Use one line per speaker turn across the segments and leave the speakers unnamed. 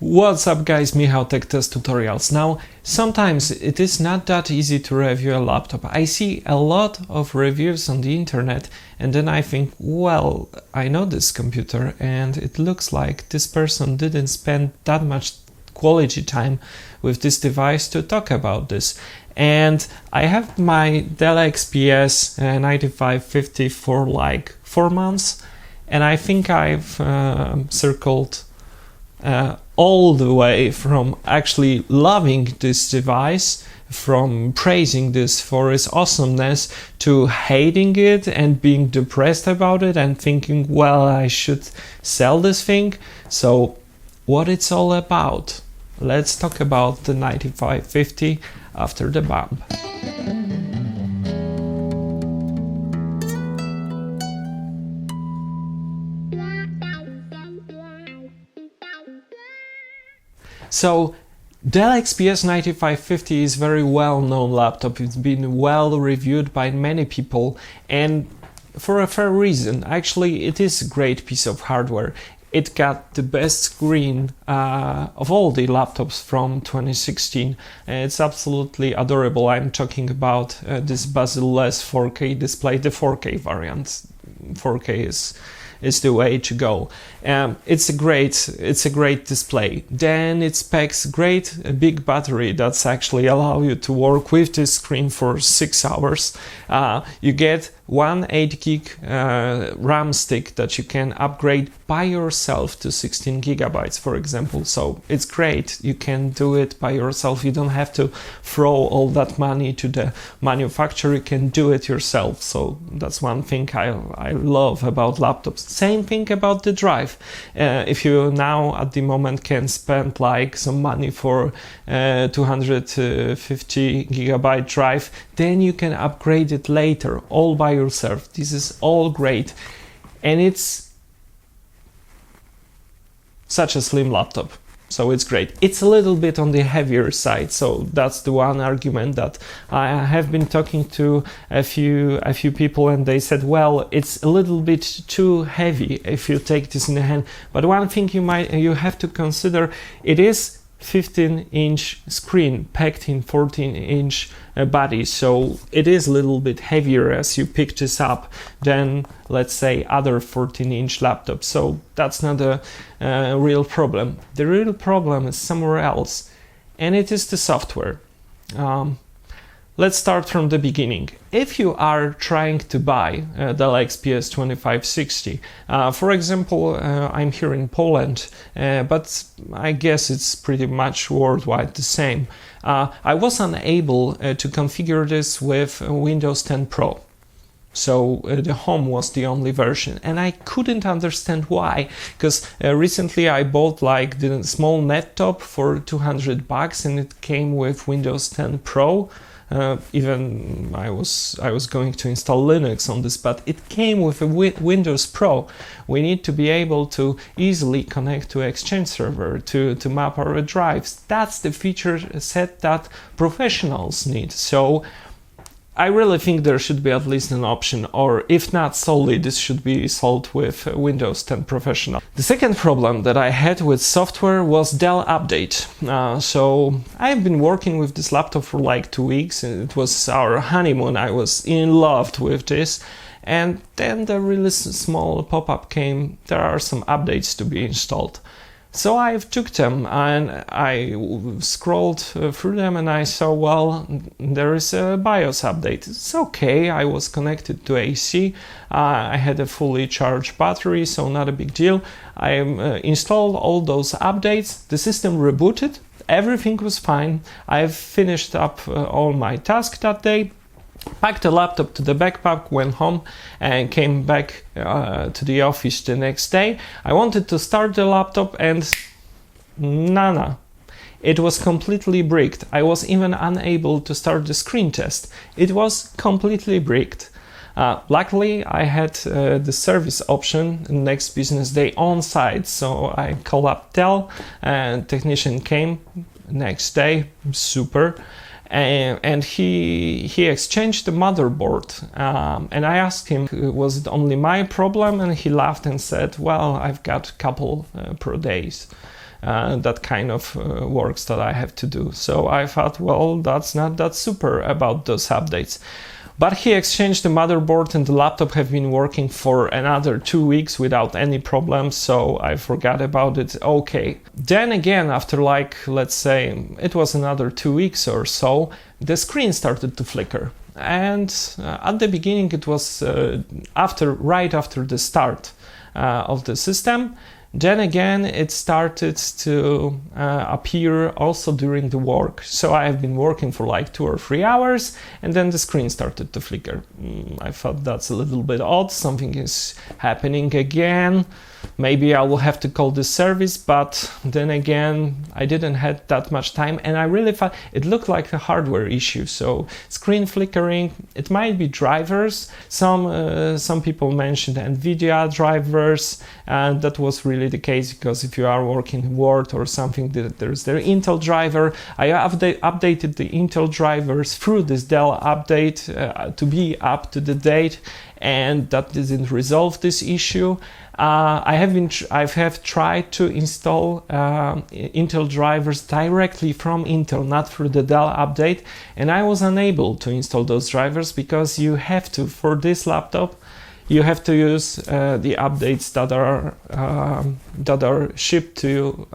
What's up guys, Michał Tech Test Tutorials. Now, sometimes it is not that easy to review a laptop. I see a lot of reviews on the internet and then I think, well, I know this computer and it looks like this person didn't spend that much quality time with this device to talk about this. And I have my Dell XPS 9550 for like 4 months and I think I've circled all the way from actually loving this device, from praising this for its awesomeness, to hating it and being depressed about it and thinking, well, I should sell this thing. So what it's all about? Let's talk about the 9550 after the bump. So Dell XPS 9550 is a very well-known laptop. It's been well reviewed by many people and for a fair reason. Actually, it is a great piece of hardware. It got the best screen of all the laptops from 2016. It's absolutely adorable. I'm talking about this bezel-less 4K display, the 4K variant. 4K is the way to go. It's a great display. Then it specs great, a big battery that's actually allow you to work with this screen for 6 hours. You get one 8 gig RAM stick that you can upgrade by yourself to 16 gigabytes, for example. So it's great. You can do it by yourself. You don't have to throw all that money to the manufacturer. You can do it yourself. So that's one thing I love about laptops. Same thing about the drive. If you now at the moment can spend like some money for 250 gigabyte drive, then you can upgrade it later all by yourself. This is all great, and it's such a slim laptop, so it's great. It's a little bit on the heavier side, so that's the one argument that I have been talking to a few people, and they said, well, it's a little bit too heavy if you take this in the hand. But one thing you have to consider, it is 15-inch screen packed in 14-inch body, so it is a little bit heavier as you pick this up than, let's say, other 14-inch laptops. So that's not a real problem. The real problem is somewhere else, and it is the software. Let's start from the beginning. If you are trying to buy Dell XPS 2560, for example, I'm here in Poland, but I guess it's pretty much worldwide the same. I was unable to configure this with Windows 10 Pro. So the Home was the only version, and I couldn't understand why, because recently I bought like the small NetTop for $200 and it came with Windows 10 Pro. Even I was going to install Linux on this, but it came with a Windows Pro. We need to be able to easily connect to Exchange server to map our drives. That's the feature set that professionals need. So I really think there should be at least an option, or if not solely, this should be solved with Windows 10 Professional. The second problem that I had with software was Dell Update. So I've been working with this laptop for like 2 weeks, and it was our honeymoon. I was in love with this. And then the really small pop-up came, there are some updates to be installed. So I took them and I scrolled through them and I saw, well, there is a BIOS update. It's okay, I was connected to AC, I had a fully charged battery, so not a big deal. I installed all those updates, the system rebooted, everything was fine. I've finished up all my tasks that day. Packed the laptop to the backpack, went home and came back to the office the next day. I wanted to start the laptop and nana. It was completely bricked. I was even unable to start the screen test. It was completely bricked. Luckily, I had the service option next business day on site, so I called up Dell and technician came next day. Super. And he exchanged the motherboard, and I asked him, was it only my problem? And he laughed and said, well, I've got a couple per days. that kind of works that I have to do. So I thought, well, that's not that super about those updates. But he exchanged the motherboard and the laptop have been working for another 2 weeks without any problems, so I forgot about it. Okay. Then again, after like, let's say, it was another 2 weeks or so, the screen started to flicker. And at the beginning it was right after the start of the system. Then again, it started to appear also during the work. So I have been working for like 2 or 3 hours, and then the screen started to flicker. I thought that's a little bit odd. Something is happening again. Maybe I will have to call the service, but then again, I didn't have that much time, and I really thought it looked like a hardware issue. So screen flickering, it might be drivers. Some people mentioned NVIDIA drivers, and that was really the case, because if you are working in Word or something, there's the Intel driver. I updated the Intel drivers through this Dell update to be up to the date, and that didn't resolve this issue. I have tried to install Intel drivers directly from Intel, not through the Dell update, and I was unable to install those drivers, because you have to, for this laptop, you have to use the updates that are shipped to you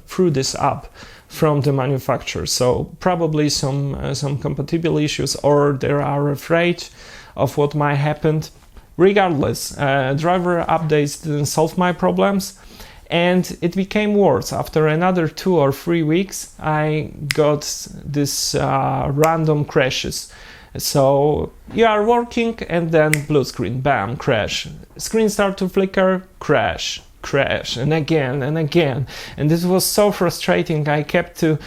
through this app from the manufacturer. So probably some compatible issues, or they are afraid of what might happen. Regardless, driver updates didn't solve my problems, and it became worse. After another 2 or 3 weeks, I got this random crashes. So you are working and then blue screen, bam, crash. Screen start to flicker, crash, and again and again, and this was so frustrating. I kept to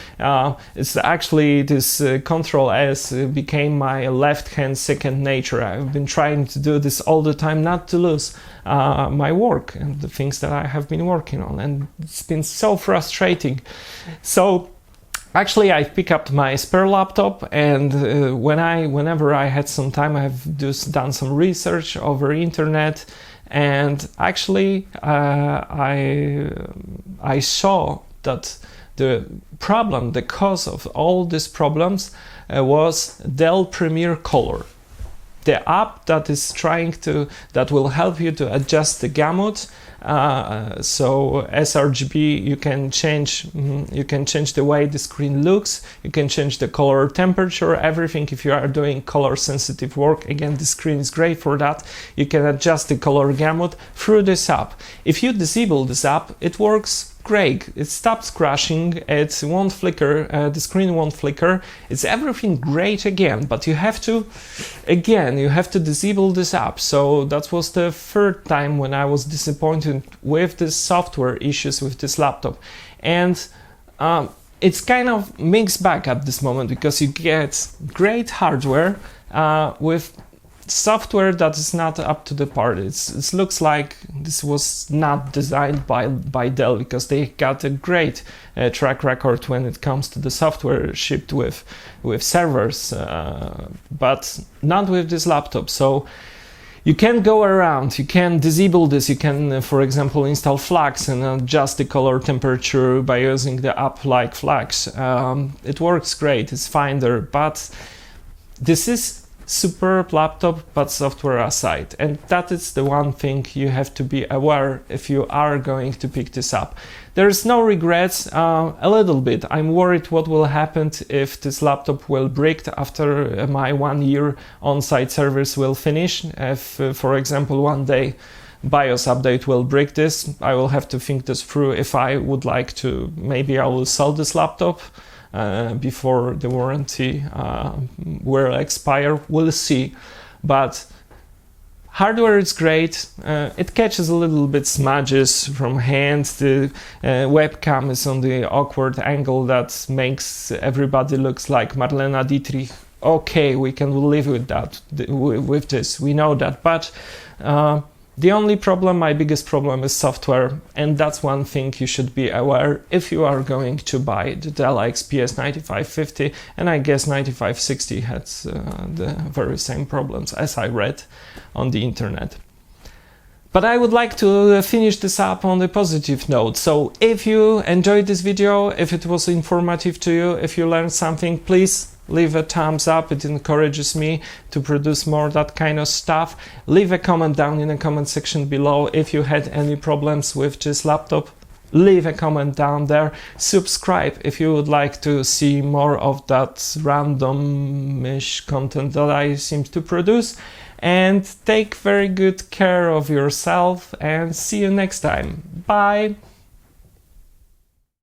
it's actually this Control S became my left hand second nature. I've been trying to do this all the time, not to lose my work and the things that I have been working on, and it's been so frustrating. So actually, I picked up my spare laptop, and whenever I had some time, I have just done some research over internet. And actually, I saw that the cause of all these problems was Dell Premier Color, the app that will help you to adjust the gamut. So sRGB, you can change the way the screen looks, you can change the color, temperature, everything. If you are doing color sensitive work, again, the screen is great for that. You can adjust the color gamut through this app. If you disable this app, it works great. It stops crashing, it won't flicker, the screen won't flicker, it's everything great again, but you have to disable this app. So that was the third time when I was disappointed with the software issues with this laptop. And it's kind of mixed bag at this moment, because you get great hardware with software that is not up to the part. It looks like this was not designed by Dell, because they got a great track record when it comes to the software shipped with servers, but not with this laptop. So you can go around, you can disable this, you can, for example, install Flux and adjust the color temperature by using the app like Flux. It works great, it's fine there, but this is superb laptop, but software aside, and that is the one thing you have to be aware if you are going to pick this up. There's no regrets, a little bit. I'm worried what will happen if this laptop will break after my 1 year on-site service will finish. If, for example, one day BIOS update will break this, I will have to think this through. If I would like to, maybe I will sell this laptop before the warranty will expire. We'll see. But hardware is great. It catches a little bit smudges from hand. The webcam is on the awkward angle that makes everybody looks like Marlena Dietrich. Okay, we can live with that, with this. We know that. But the only problem, my biggest problem, is software, and that's one thing you should be aware if you are going to buy the Dell XPS 9550, and I guess 9560 has the very same problems as I read on the internet. But I would like to finish this up on a positive note. So if you enjoyed this video, if it was informative to you, if you learned something, please leave a thumbs up. It encourages me to produce more that kind of stuff. Leave a comment down in the comment section below if you had any problems with this laptop. Leave a comment down there. Subscribe if you would like to see more of that randomish content that I seem to produce. And take very good care of yourself, and see you next time. Bye!